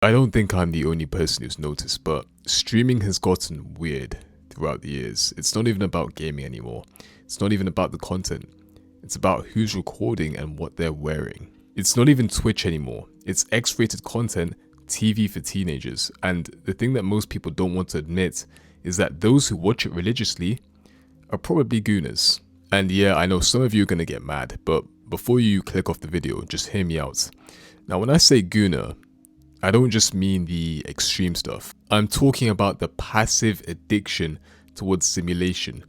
I don't think I'm the only person who's noticed, but streaming has gotten weird throughout the years. It's not even about gaming anymore. It's not even about the content. It's about who's recording and what they're wearing. It's not even Twitch anymore. It's X-rated content, TV for teenagers. And the thing that most people don't want to admit is that those who watch it religiously are probably Gooners. And yeah, I know some of you are going to get mad, but before you click off the video, just hear me out. Now, when I say Gooner, I don't just mean the extreme stuff. I'm talking about the passive addiction towards simulation.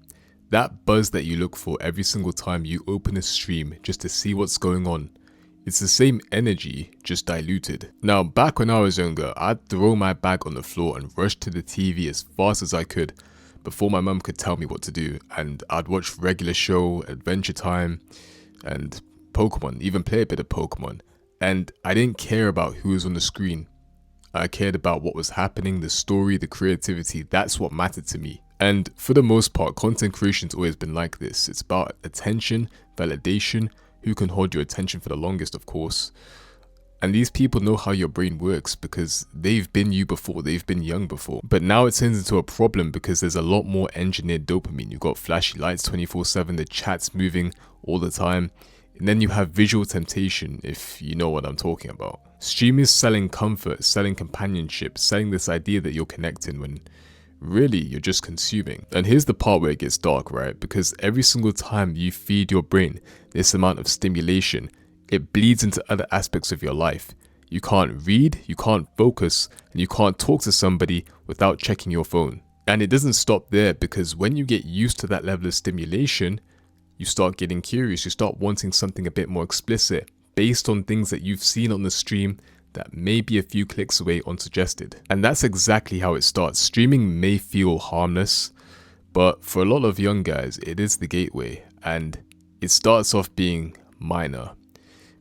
That buzz that you look for every single time you open a stream just to see what's going on. It's the same energy, just diluted. Now, back when I was younger, I'd throw my bag on the floor and rush to the TV as fast as I could before my mum could tell me what to do, and I'd watch regular show, Adventure Time, and Pokemon, even play a bit of Pokemon. And I didn't care about who was on the screen. I cared about what was happening, the story, the creativity. That's what mattered to me. And for the most part, content creation's always been like this. It's about attention, validation, who can hold your attention for the longest, of course. And these people know how your brain works because they've been you before, they've been young before. But now it turns into a problem because there's a lot more engineered dopamine. You've got flashy lights 24/7, the chat's moving all the time. And then you have visual temptation, if you know what I'm talking about. Streamers selling comfort, selling companionship, selling this idea that you're connecting when really you're just consuming. And here's the part where it gets dark, right? Because every single time you feed your brain this amount of stimulation, it bleeds into other aspects of your life. You can't read, you can't focus, and you can't talk to somebody without checking your phone. And it doesn't stop there, because when you get used to that level of stimulation, you start getting curious, you start wanting something a bit more explicit based on things that you've seen on the stream that may be a few clicks away unsuggested. And that's exactly how it starts. Streaming may feel harmless, but for a lot of young guys, it is the gateway, and it starts off being minor.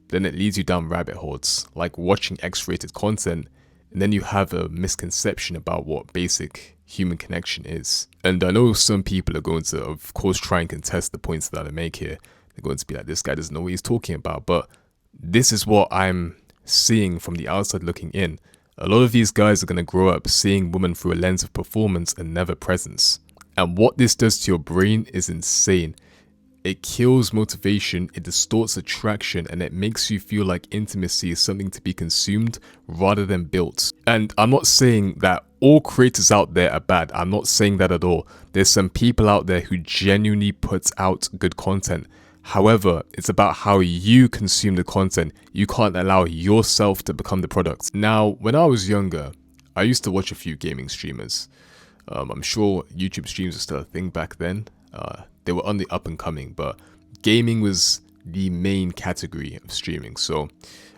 Then it leads you down rabbit holes, like watching X-rated content, and then you have a misconception about what basic human connection is. And I know some people are going to, of course, try and contest the points that I make here. They're going to be like, this guy doesn't know what he's talking about. But this is what I'm seeing from the outside looking in. A lot of these guys are going to grow up seeing women through a lens of performance and never presence. And what this does to your brain is insane. It kills motivation, it distorts attraction, and it makes you feel like intimacy is something to be consumed rather than built. And I'm not saying that all creators out there are bad. I'm not saying that at all. There's some people out there who genuinely put out good content. However, it's about how you consume the content. You can't allow yourself to become the product. Now, when I was younger, I used to watch a few gaming streamers. I'm sure YouTube streams were still a thing back then. They were on the up and coming, but gaming was the main category of streaming. So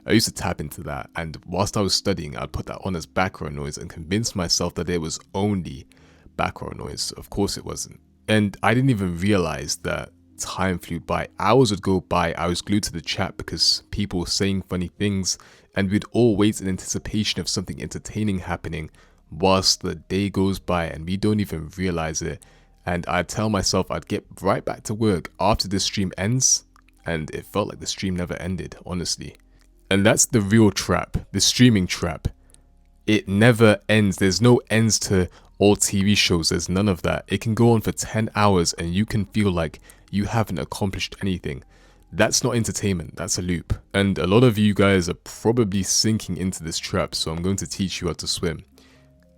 I used to tap into that. And whilst I was studying, I'd put that on as background noise and convince myself that it was only background noise. Of course it wasn't. And I didn't even realize that time flew by. Hours would go by. I was glued to the chat because people were saying funny things, and we'd all wait in anticipation of something entertaining happening whilst the day goes by and we don't even realize it. And I'd tell myself I'd get right back to work after the stream ends, and it felt like the stream never ended, honestly. And that's the real trap, the streaming trap. It never ends. There's no ends to all TV shows. There's none of that. It can go on for 10 hours and you can feel like you haven't accomplished anything. That's not entertainment, that's a loop. And a lot of you guys are probably sinking into this trap, so I'm going to teach you how to swim.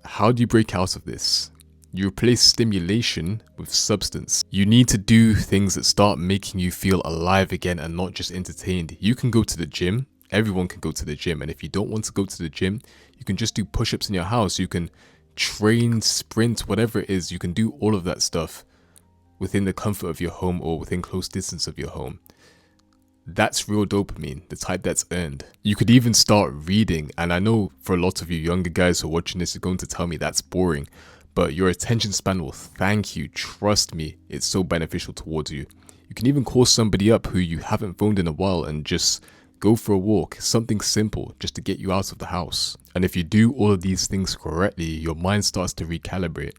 How do you break out of this? You replace stimulation with substance. You need to do things that start making you feel alive again and not just entertained. You can go to the gym. Everyone can go to the gym. And if you don't want to go to the gym, you can just do push-ups in your house. You can train, sprint, whatever it is. You can do all of that stuff within the comfort of your home or within close distance of your home. That's real dopamine, the type that's earned. You could even start reading. And I know for a lot of you younger guys who are watching this, you're going to tell me that's boring. But your attention span will thank you. Trust me, it's so beneficial towards you. You can even call somebody up who you haven't phoned in a while and just go for a walk. Something simple just to get you out of the house. And if you do all of these things correctly, your mind starts to recalibrate.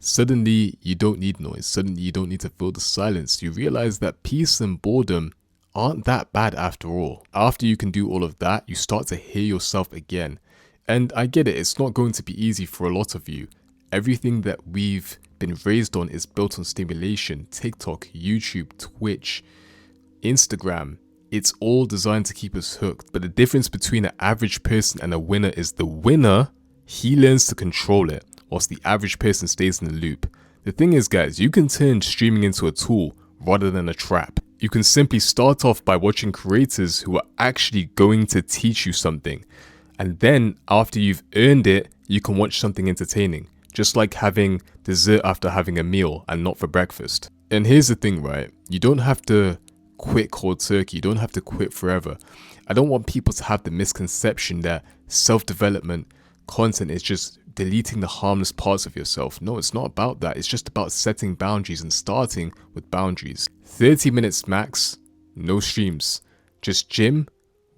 Suddenly, you don't need noise. Suddenly, you don't need to fill the silence. You realize that peace and boredom aren't that bad after all. After you can do all of that, you start to hear yourself again. And I get it, it's not going to be easy for a lot of you. Everything that we've been raised on is built on stimulation. TikTok, YouTube, Twitch, Instagram. It's all designed to keep us hooked. But the difference between an average person and a winner is the winner, he learns to control it, whilst the average person stays in the loop. The thing is, guys, you can turn streaming into a tool rather than a trap. You can simply start off by watching creators who are actually going to teach you something. And then after you've earned it, you can watch something entertaining. Just like having dessert after having a meal and not for breakfast. And here's the thing, right? You don't have to quit cold turkey. You don't have to quit forever. I don't want people to have the misconception that self-development content is just deleting the harmless parts of yourself. No, it's not about that. It's just about setting boundaries and starting with boundaries. 30 minutes max, no streams. Just gym,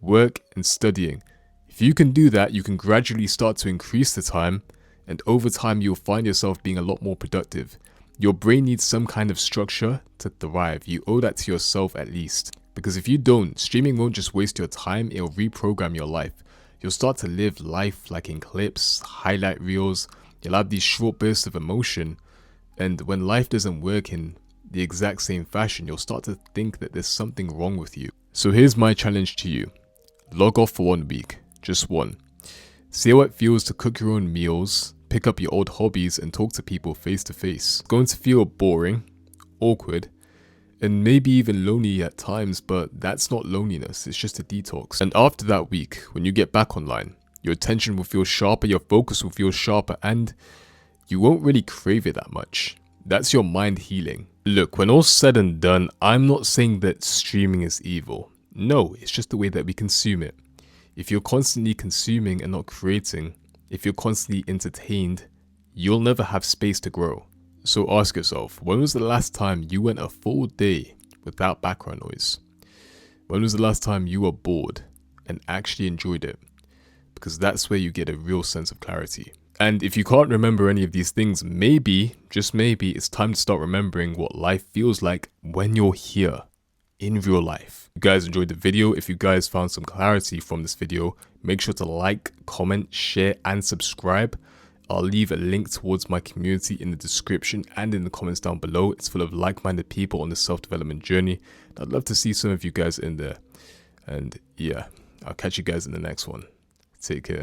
work, and studying. If you can do that, you can gradually start to increase the time, and over time you'll find yourself being a lot more productive. Your brain needs some kind of structure to thrive. You owe that to yourself at least. Because if you don't, streaming won't just waste your time, it'll reprogram your life. You'll start to live life like in clips, highlight reels. You'll have these short bursts of emotion, and when life doesn't work in the exact same fashion, you'll start to think that there's something wrong with you. So here's my challenge to you. Log off for 1 week. Just one. See how it feels to cook your own meals, pick up your old hobbies, and talk to people face to face. It's going to feel boring, awkward, and maybe even lonely at times, but that's not loneliness, it's just a detox. And after that week, when you get back online, your attention will feel sharper, your focus will feel sharper, and you won't really crave it that much. That's your mind healing. Look, when all's said and done, I'm not saying that streaming is evil. No, it's just the way that we consume it. If you're constantly consuming and not creating, if you're constantly entertained, you'll never have space to grow. So ask yourself, when was the last time you went a full day without background noise? When was the last time you were bored and actually enjoyed it? Because that's where you get a real sense of clarity. And if you can't remember any of these things, maybe, just maybe, it's time to start remembering what life feels like when you're here. In real life. If you guys enjoyed the video, if you guys found some clarity from this video, make sure to like, comment, share, and subscribe. I'll leave a link towards my community in the description and in the comments down below. It's full of like-minded people on the self-development journey. I'd love to see some of you guys in there. And yeah, I'll catch you guys in the next one. Take care.